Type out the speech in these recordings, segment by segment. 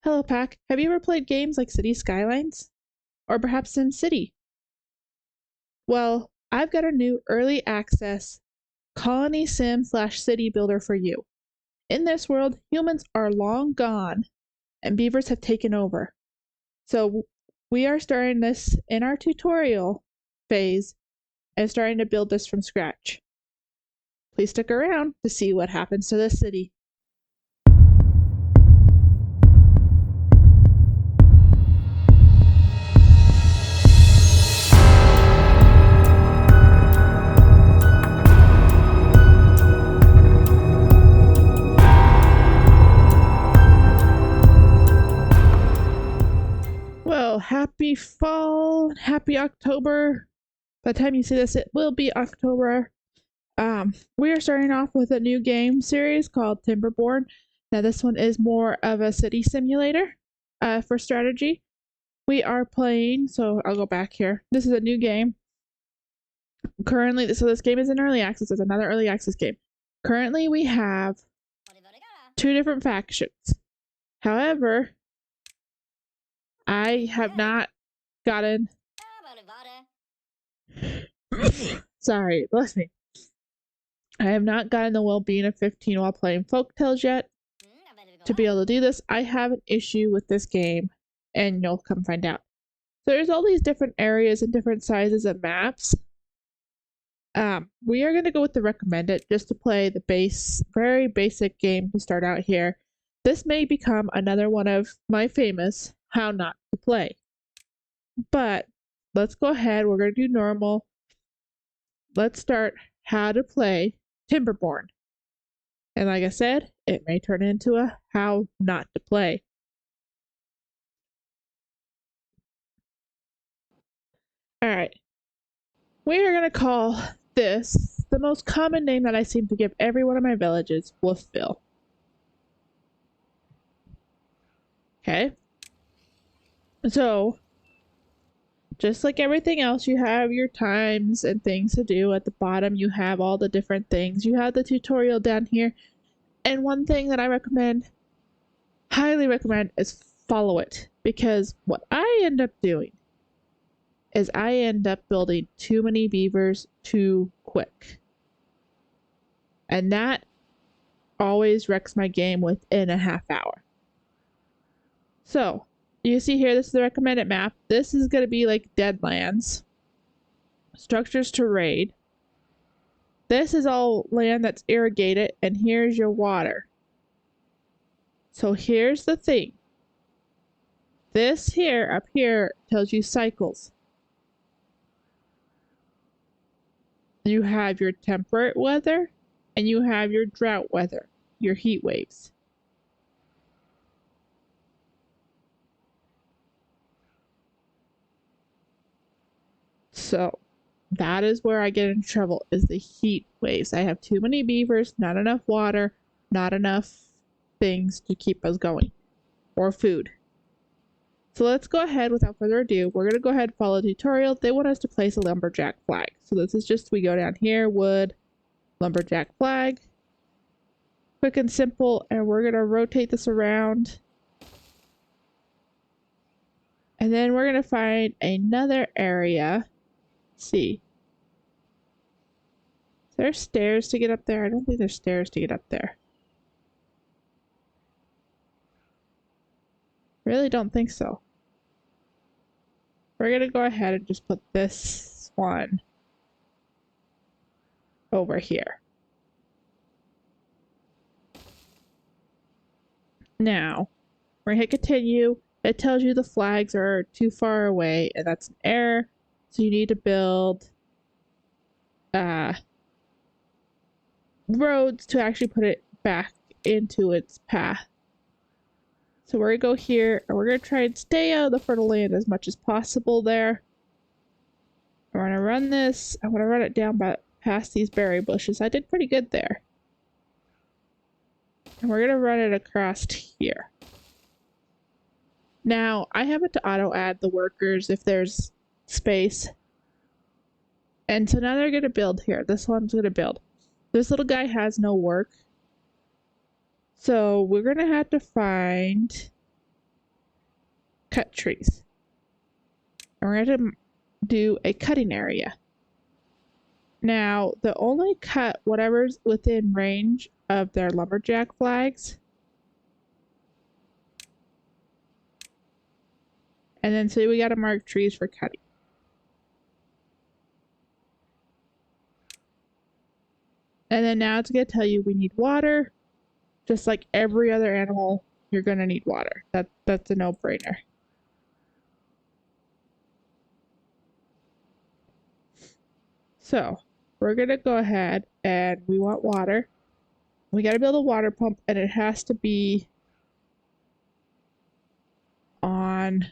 Hello, Pack. Have you ever played games like City Skylines? Or perhaps SimCity? Well, I've got a new early access colony sim slash city builder for you. In this world, humans are long gone and beavers have taken over. So we are starting this in our tutorial phase and starting to build this from scratch. Please stick around to see what happens to this city. Well, happy fall, happy October. By the time you see this, it will be October. We are starting off with a new game series called Timberborn. Now, this one is more of a city simulator for strategy. We are playing, so I'll go back here. This is a new game. Currently, so this game is in early access. It's another early access game. Currently, we have 2 different factions. However, I have not gotten. Sorry, bless me. I have not gotten the well-being of 15 while playing folktales yet. To be able to do this, I have an issue with this game, and you'll come find out. So there's all these different areas and different sizes of maps. We are going to go with the recommended just to play the very basic game to start out here. This may become another one of my famous how not to play. But let's go ahead. We're going to do normal. Let's start how to play Timberborn. And like I said, it may turn into a how not to play. Alright. We are going to call this the most common name that I seem to give every one of my villages, Wolfville. Okay? So, just like everything else, you have your times and things to do. At the bottom, you have all the different things. You have the tutorial down here. And one thing that I recommend, highly recommend, is follow it. Because what I end up doing is I end up building too many beavers too quick. And that always wrecks my game within a half hour. So, you see here, this is the recommended map. This is going to be like Deadlands. Structures to raid. This is all land that's irrigated, and here's your water. So here's the thing. This here, up here, tells you cycles. You have your temperate weather, and you have your drought weather, your heat waves. So that is where I get in trouble, is the heat waves. I have too many beavers, not enough water, not enough things to keep us going, or food. So let's go ahead, without further ado, we're going to go ahead and follow the tutorial. They want us to place a lumberjack flag. So this is just, we go down here, wood, lumberjack flag. Quick and simple, and we're going to rotate this around. And then we're going to find another area. Let's see. Is there stairs to get up there? I don't think there's stairs to get up there. Really don't think so. We're going to go ahead and just put this one over here. Now, we're going to hit continue. It tells you the flags are too far away, and that's an error. So you need to build roads to actually put it back into its path. So we're going to go here, and we're going to try and stay out of the fertile land as much as possible there. I'm going to run this. I'm going to run it down past these berry bushes. I did pretty good there. And we're going to run it across here. Now, I have it to auto-add the workers if there's space. And so now they're going to build here. This one's going to build. This little guy has no work. So we're going to have to find cut trees. And we're going to do a cutting area. Now, they'll only cut whatever's within range of their lumberjack flags. And then so we got to mark trees for cutting. And then now it's going to tell you we need water. Just like every other animal, you're going to need water. That's a no-brainer. So we're going to go ahead and we want water. We got to build a water pump, and it has to be on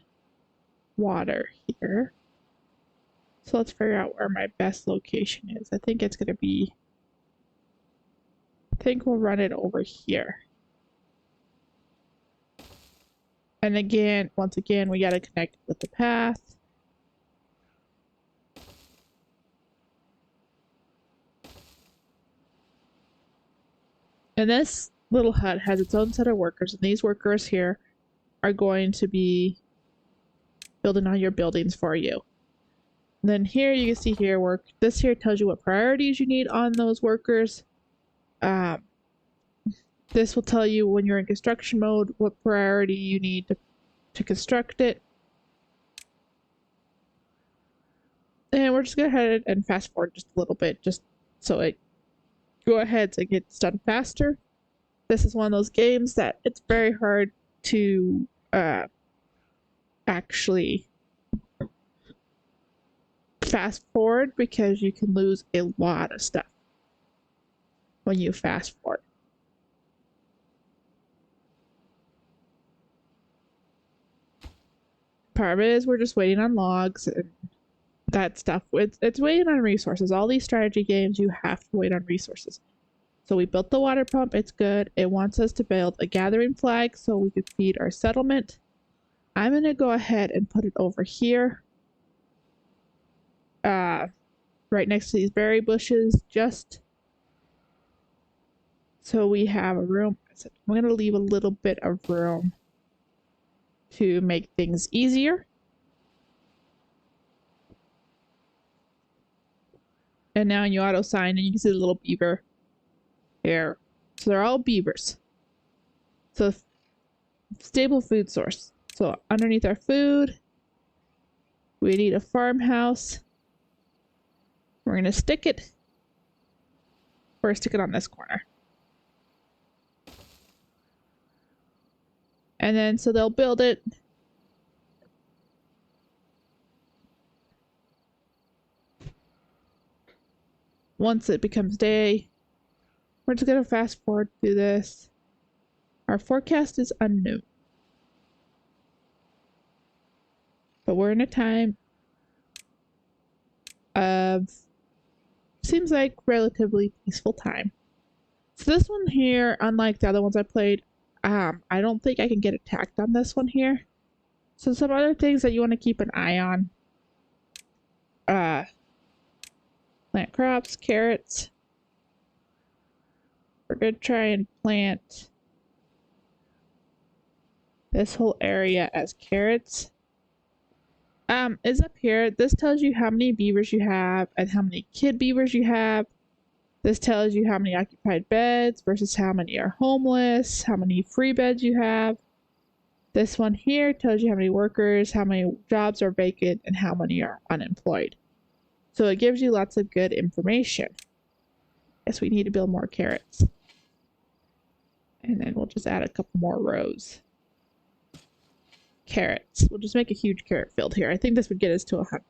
water here. So let's figure out where my best location is. I think it's going to be, I think we'll run it over here. And again, once again, we got to connect with the path. And this little hut has its own set of workers, and these workers here are going to be building all your buildings for you. And then here you can see here this here tells you what priorities you need on those workers. This will tell you when you're in construction mode what priority you need to construct it. And we're just going to go ahead and fast forward just a little bit, just so it go ahead and gets done faster. This is one of those games that it's very hard to actually fast forward because you can lose a lot of stuff when you fast forward. Part of it is we're just waiting on logs and that stuff. It's waiting on resources. All these strategy games, you have to wait on resources. So we built the water pump. It's good. It wants us to build a gathering flag so we could feed our settlement. I'm going to go ahead and put it over here. Right next to these berry bushes, just so we have a room. I'm going to leave a little bit of room to make things easier. And now you auto sign and you can see the little beaver here. So they're all beavers. So stable food source. So underneath our food, we need a farmhouse. We're going to stick it. Or stick it on this corner. And then so they'll build it. Once it becomes day, we're just going to fast forward through this. Our forecast is unknown. But we're in a time of, seems like relatively peaceful time. So this one here, unlike the other ones I played, I don't think I can get attacked on this one here. So some other things that you want to keep an eye on. Plant crops, carrots. We're going to try and plant this whole area as carrots. Is up here. This tells you how many beavers you have and how many kid beavers you have. This tells you how many occupied beds versus how many are homeless, how many free beds you have. This one here tells you how many workers, how many jobs are vacant, and how many are unemployed. So it gives you lots of good information. Yes, we need to build more carrots. And then we'll just add a couple more rows. Carrots. We'll just make a huge carrot field here. I think this would get us to 100.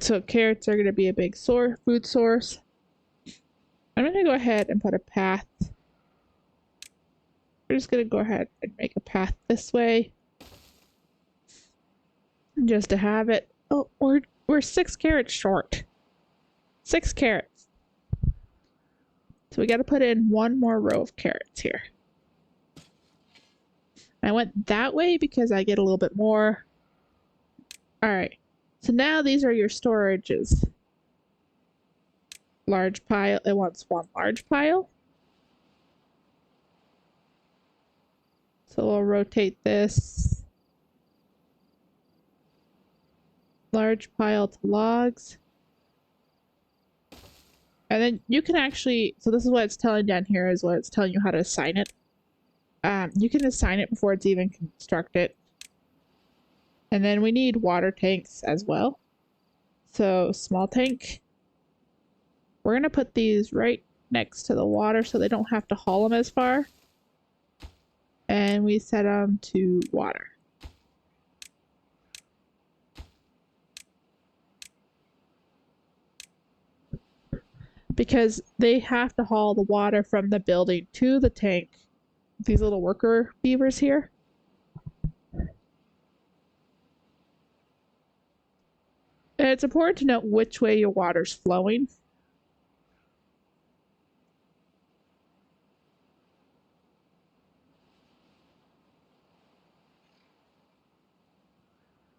So carrots are going to be a big food source. I'm going to go ahead and put a path. We're just going to go ahead and make a path this way. Just to have it. Oh, we're 6 carrots short. 6 carrots. So we got to put in one more row of carrots here. I went that way because I get a little bit more. All right. So now these are your storages. Large pile. It wants one large pile. So we'll rotate this large pile to logs. And then you can actually, so this is what it's telling down here, is what it's telling you how to assign it. You can assign it before it's even constructed. And then we need water tanks as well. So small tank. We're going to put these right next to the water so they don't have to haul them as far. And we set them to water. Because they have to haul the water from the building to the tank. These little worker beavers here. And it's important to note which way your water's flowing.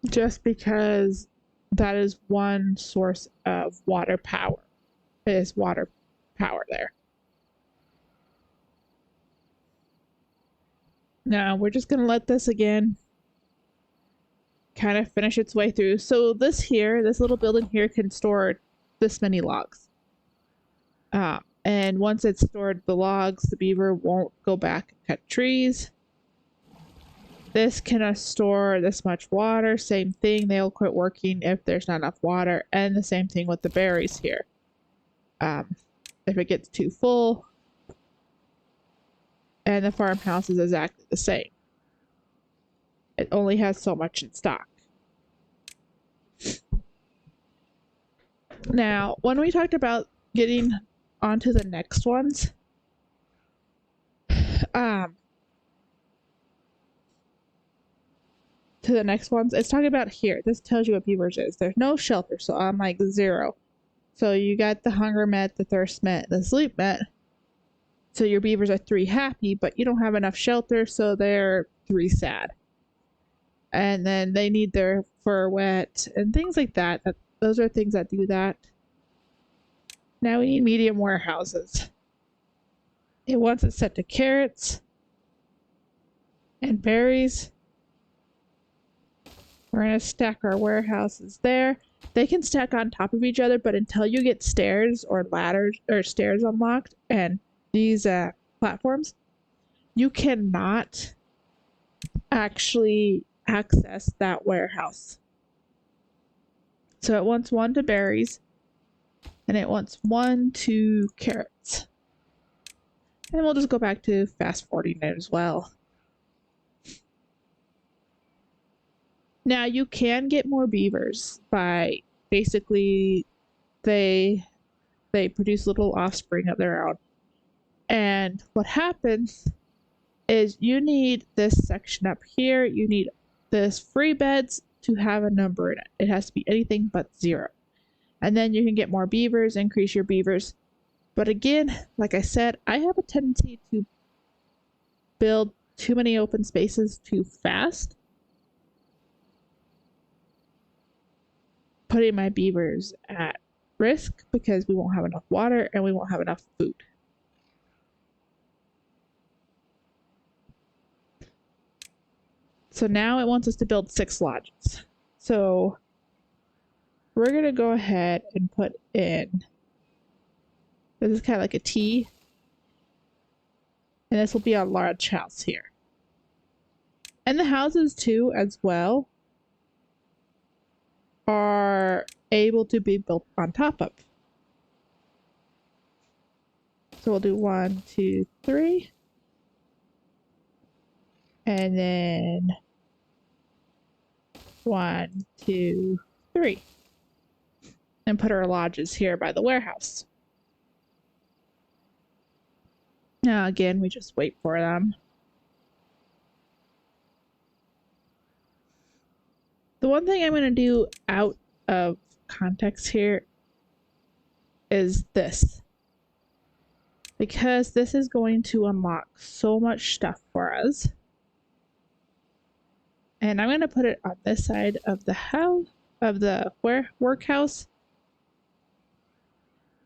Just because that is one source of water power. Is water power there. Now we're just gonna let this again kind of finish its way through. So this here, this little building here can store this many logs. And once it's stored the logs, the beaver won't go back and cut trees. This can store this much water. Same thing, they'll quit working if there's not enough water. And the same thing with the berries here. If it gets too full. And the farmhouse is exactly the same. It only has so much in stock. Now, when we talked about getting onto the next ones, it's talking about here. This tells you what beavers is. There's no shelter, so I'm like 0. So you got the hunger met, the thirst met, the sleep met. So your beavers are 3 happy, but you don't have enough shelter, so they're 3 sad. And then they need their fur wet and things like that. Those are things that do that. Now we need medium warehouses. It wants it set to carrots and berries. We're going to stack our warehouses there. They can stack on top of each other, but until you get stairs or ladders or stairs unlocked and these platforms, you cannot actually access that warehouse. So it wants 1 to berries, and it wants 1 to carrots. And we'll just go back to fast forwarding it as well. Now you can get more beavers by basically they produce little offspring of their own. And what happens is you need this section up here, you need this free beds to have a number in it. It has to be anything but 0. And then you can get more beavers, increase your beavers. But again, like I said, I have a tendency to build too many open spaces too fast, putting my beavers at risk because we won't have enough water and we won't have enough food. So now it wants us to build 6 lodges. So we're going to go ahead and put in, this is kind of like a T, and this will be a large house here. And the houses too, as well, are able to be built on top of. So we'll do 1, 2, 3. And then 1, 2, 3. And put our lodges here by the warehouse. Now again, we just wait for them. The one thing I'm going to do out of context here is this. Because this is going to unlock so much stuff for us. And I'm going to put it on this side of the house, of the workhouse.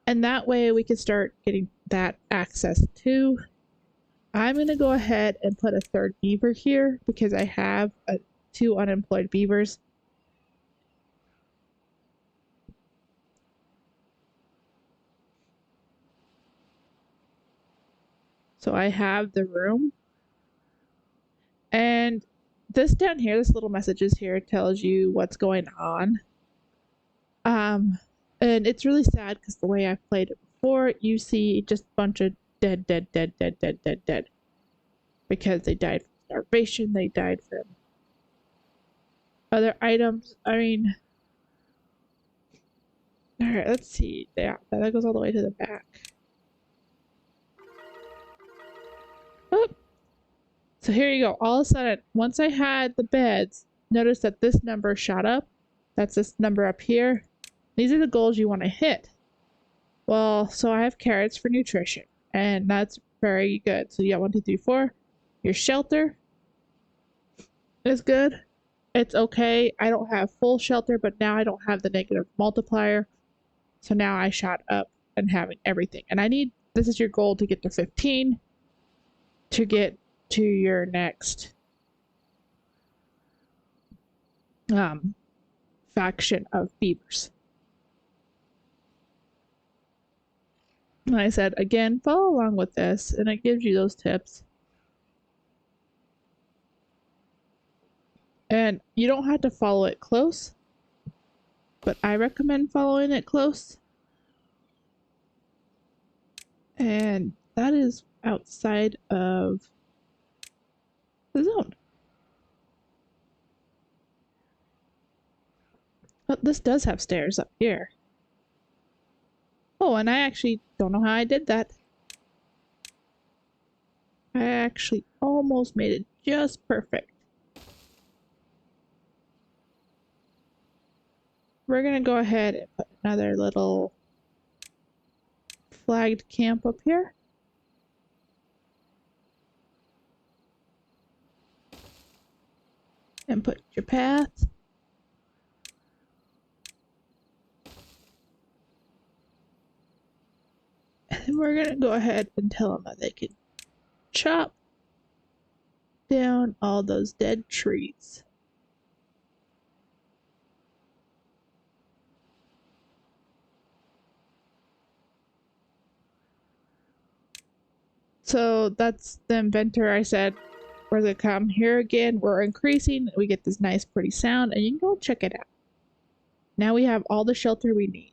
And that way we can start getting that access too. I'm going to go ahead and put a third beaver here because I have 2 unemployed beavers. So I have the room. And this down here, this little messages here tells you what's going on. And it's really sad because the way I've played it before, you see just a bunch of dead. Because they died from starvation, they died from other items. I mean, alright, let's see. Yeah, that goes all the way to the back. Oh. So here you go. All of a sudden, once I had the beds, notice that this number shot up. That's this number up here. These are the goals you want to hit. Well, so I have carrots for nutrition, and that's very good. So you got 1, 2, 3, 4. Your shelter is good. It's okay. I don't have full shelter, but now I don't have the negative multiplier. So now I shot up and having everything. And I need, this is your goal to get to 15 to get to your next faction of beavers. And I said, again, follow along with this, and it gives you those tips. And you don't have to follow it close, but I recommend following it close. And that is outside of the zone. But this does have stairs up here. Oh, and I actually don't know how I did that. I actually almost made it just perfect. We're gonna go ahead and put another little flagged camp up here. And put your path. And then we're gonna go ahead and tell them that they can chop down all those dead trees. So that's the inventor. I said, we're gonna come here again. We're increasing. We get this nice, pretty sound, and you can go check it out. Now we have all the shelter we need.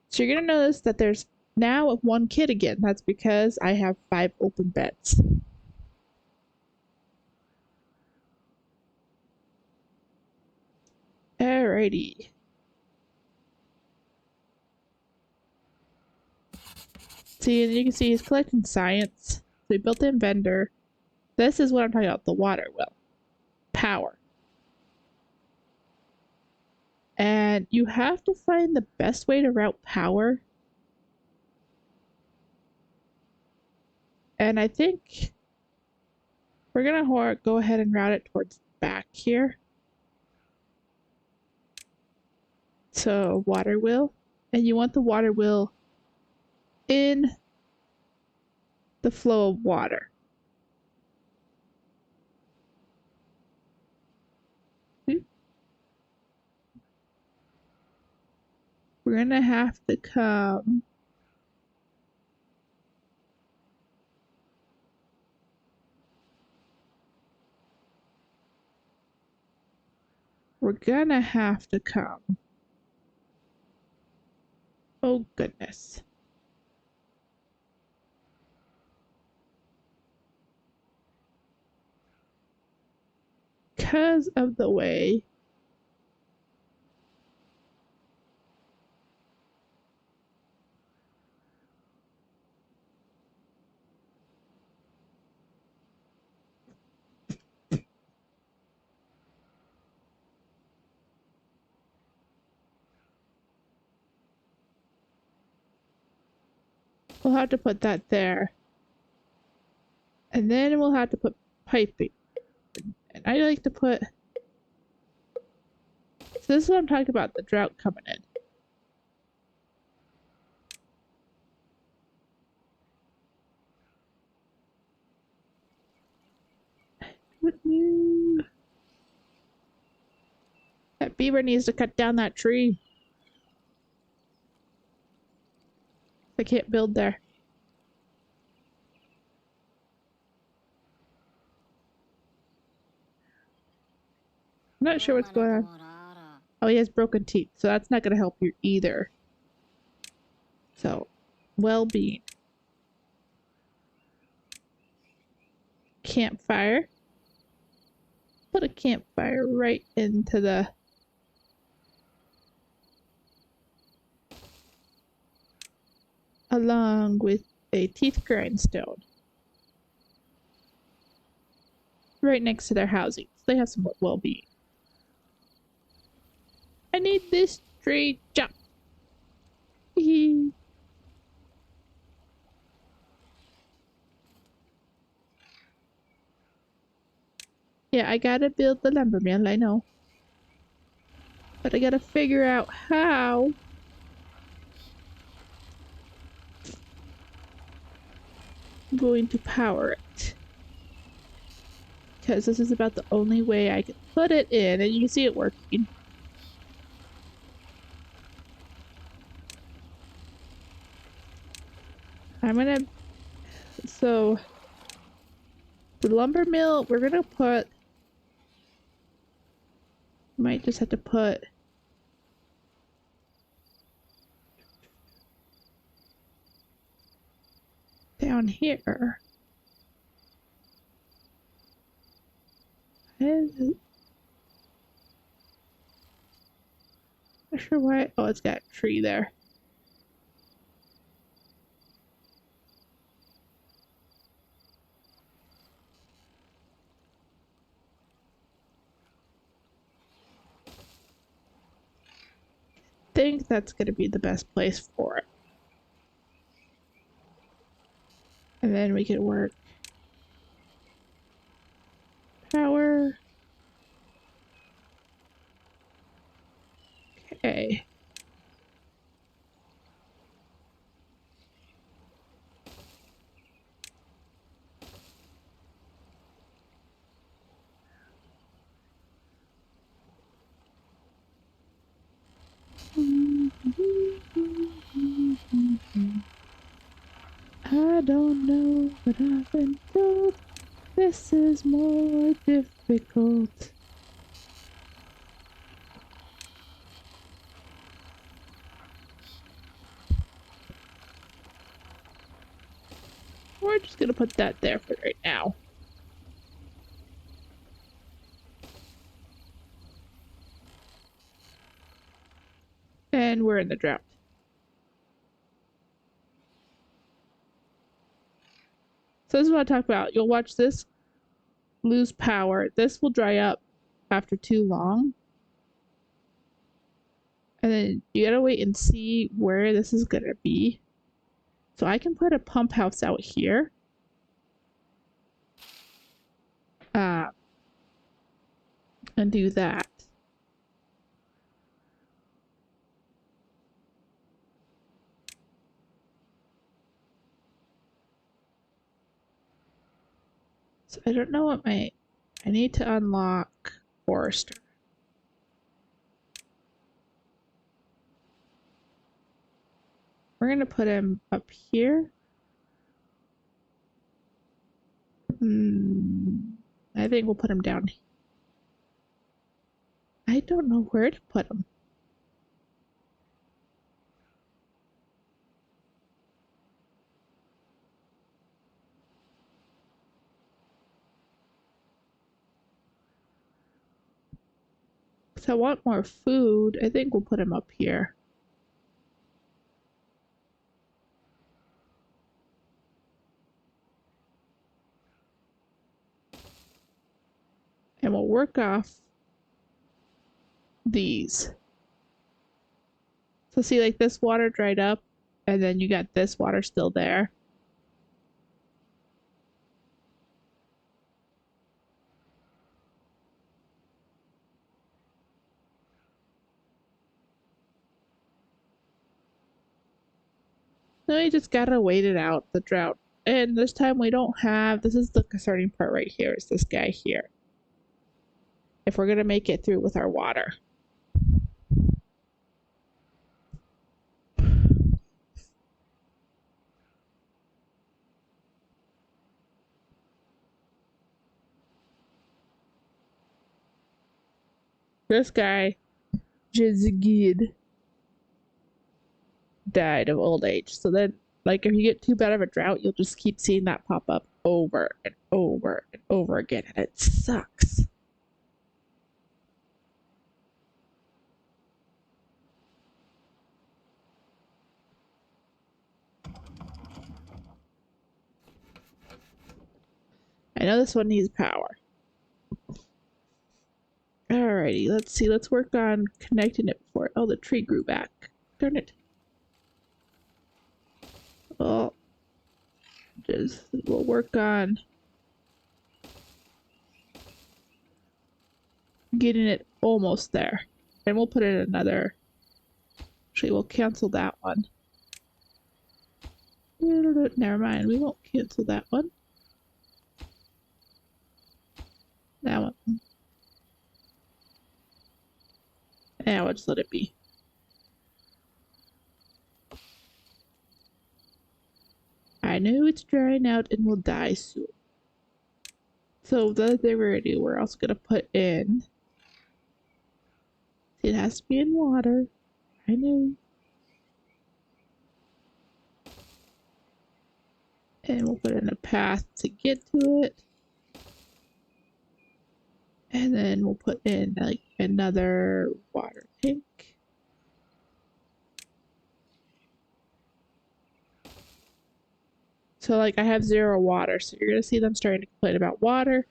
So you're gonna notice that there's now 1 kid again. That's because I have 5 open beds. Alrighty. See, and you can see he's collecting science. So he built the vendor. This is what I'm talking about, the water well. Power. And you have to find the best way to route power. And I think we're gonna go ahead and route it towards back here. So water wheel. And you want the water wheel in the flow of water. We're gonna have to come oh goodness. Because of the way we'll have to put that there. And then we'll have to put piping. And I like to put, so this is what I'm talking about, the drought coming in. That beaver needs to cut down that tree. I can't build there. I'm not sure what's going on. Oh, he has broken teeth, so that's not going to help you either. So, well-being. Campfire. Put a campfire right into the... along with a teeth grindstone. Right next to their housing. So they have some well-being. I need this tree jump. Yeah, I gotta build the lumber mill, I know. But I gotta figure out how. I'm going to power it. Because this is about the only way I can put it in, and you can see it working. I'm gonna... So... The lumber mill, we're gonna put... Might just have to put... down here. Not sure why. Oh, it's got a tree there. I think that's gonna be the best place for it. And then we can work power. Okay. I don't know, but I've been told this is more difficult. We're just gonna put that there for right now. And we're in the drought. So this is what I talk about. You'll watch this lose power. This will dry up after too long. And then you gotta wait and see where this is gonna be. So I can put a pump house out here. And do that. So I don't know what I need to unlock Forester. We're gonna put him up here. I think we'll put him down. I don't know where to put him. So I want more food. I think we'll put him up here. And we'll work off these. So see, like this water dried up, and then you got this water still there. No, you just gotta wait it out, the drought. And this time we don't have, this is the concerning part right here, is this guy here. if we're gonna make it through with our water. This guy, Jizgid, died of old age. So then, like, if you get too bad of a drought, you'll just keep seeing that pop up over and over and over again, and it sucks. I know this one needs power. Alrighty, let's see. Let's work on connecting it before. Oh, the tree grew back. Darn it. Well, we'll work on getting it almost there. And we'll put in another. Actually, we'll cancel that one. Never mind, we won't cancel that one. That one. Yeah, we'll just let it be. I know it's drying out and will die soon. So the other thing we're gonna do, we're also gonna put in. It has to be in water. I know. And we'll put in a path to get to it. And then we'll put in like another water tank. So like I have 0 water, so you're gonna see them starting to complain about water,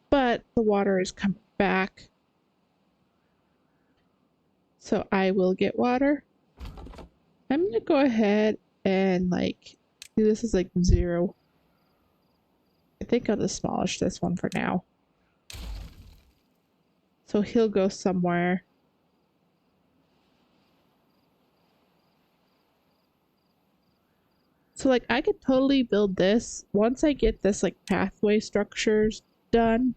but the water is coming back. So I will get water. I'm gonna go ahead and like do this as like 0. I think I'll just demolish this one for now. So he'll go somewhere. So like I could totally build this once I get this like pathway structures done.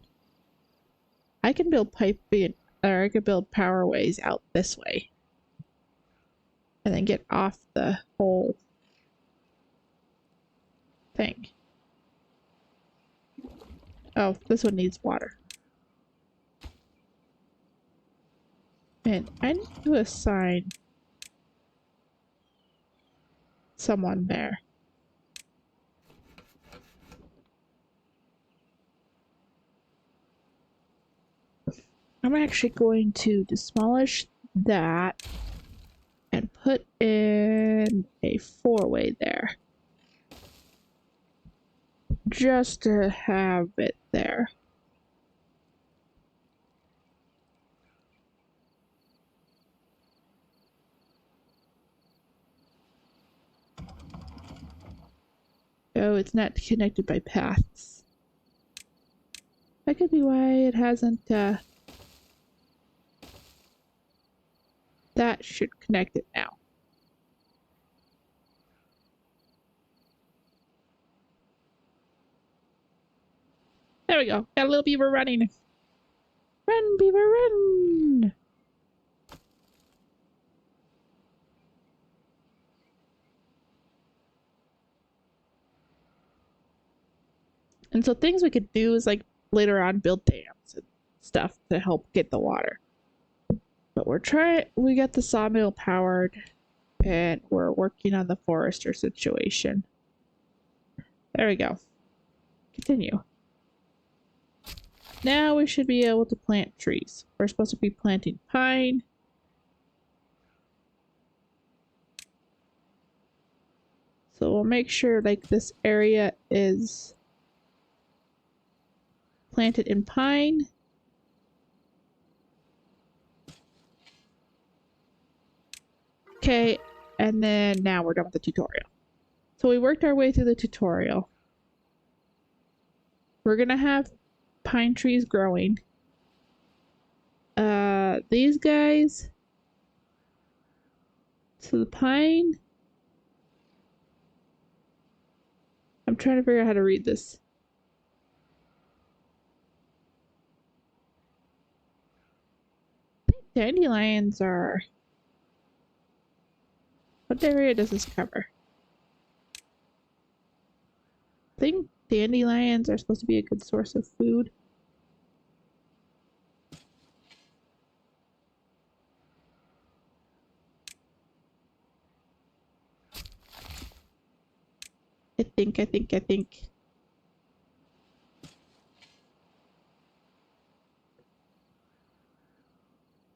I can build piping, or I could build powerways out this way. And then get off the whole thing. Oh, this one needs water. And I need to assign someone there. I'm actually going to demolish that and put in a 4-way there. Just to have it there. Oh, it's not connected by paths. That could be why it hasn't, that should connect it now. There we go. Got a little beaver running. Run, beaver, run! And so things we could do is like later on build dams and stuff to help get the water. But we got the sawmill powered and we're working on the forester situation. There we go. Continue. Now we should be able to plant trees. We're supposed to be planting pine. So we'll make sure like this area is planted in pine. Okay, and then now we're done with the tutorial. So we worked our way through the tutorial. We're gonna have pine trees growing. These guys. So the pine. I'm trying to figure out how to read this. Dandelions are... What area does this cover? I think dandelions are supposed to be a good source of food. I think.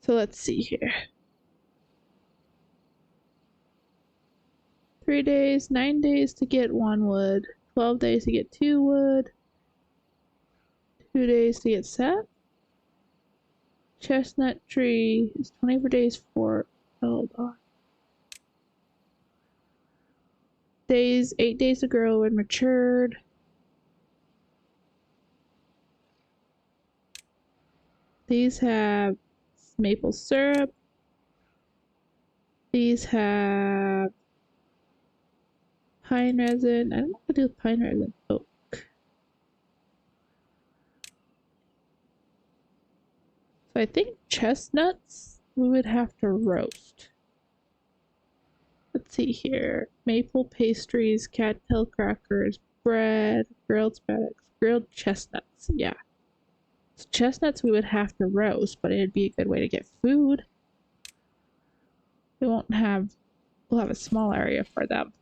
So let's see here. 3 days, 9 days to get 1 wood, 12 days to get 2 wood, 2 days to get set. Chestnut tree is 24 days for, hold on. Days, 8 days to grow and matured. These have maple syrup. These have pine resin. I don't know what to do with pine resin. Oak. So I think chestnuts we would have to roast. Let's see here. Maple pastries, cattail crackers, bread, grilled spadix, grilled chestnuts. Yeah. So chestnuts we would have to roast, but it'd be a good way to get food. We'll have a small area for them.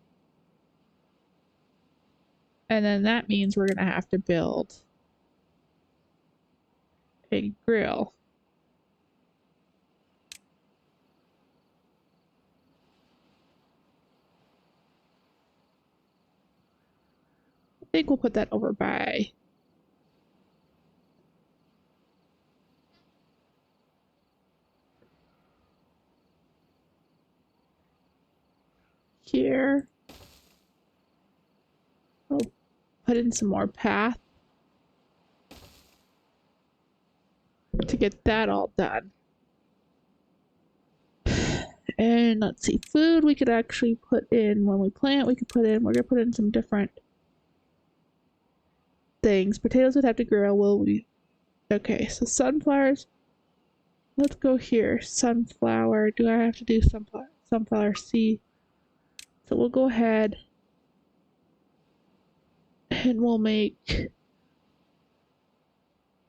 And then that means we're gonna have to build a grill. I think we'll put that over by here. I'll put in some more path to get that all done. And let's see, food we could actually put in when we plant. We're gonna put in some different things. Potatoes would have to grow. Will we? Okay, so sunflowers. Let's go here. Sunflower. Do I have to do sunflower seed? So we'll go ahead and we'll make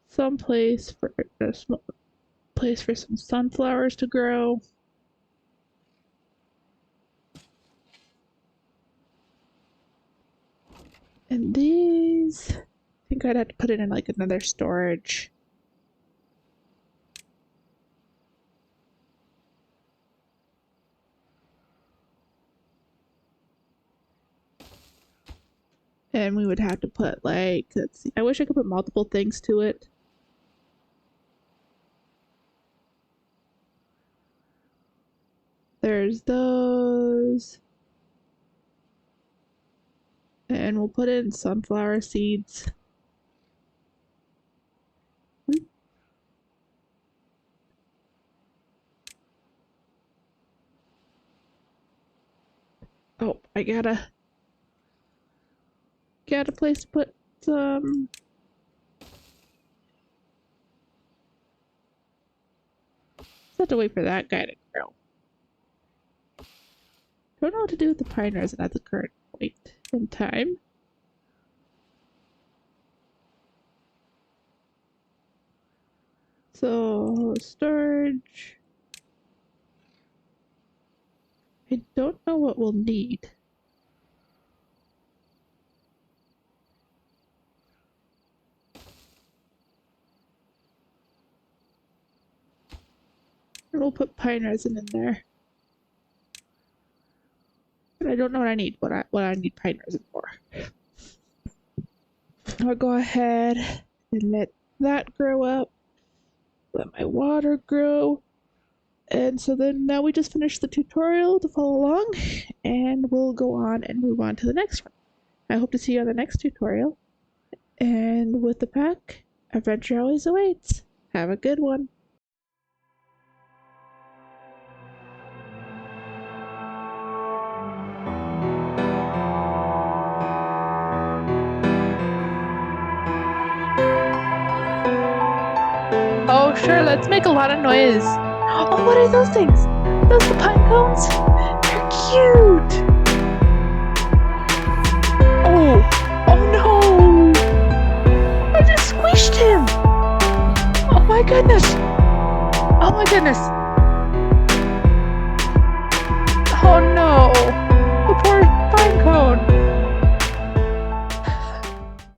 some place for a small place for some sunflowers to grow. And these, I think I'd have to put it in like another storage. And we would have to put like, let's see, I wish I could put multiple things to it. There's those. And we'll put in sunflower seeds. Oh, I gotta get a place to put some. Just have to wait for that guy to grow. Don't know what to do with the pine resin at the current point in time. So, storage. I don't know what we'll need. And we'll put pine resin in there. But I don't know what I need, what I need pine resin for. I'll go ahead and let that grow up. Let my water grow. And so then now we just finished the tutorial to follow along, and we'll go on and move on to the next one. I hope to see you on the next tutorial. And with the pack, adventure always awaits. Have a good one. Oh, sure, let's make a lot of noise. Oh, what are those things?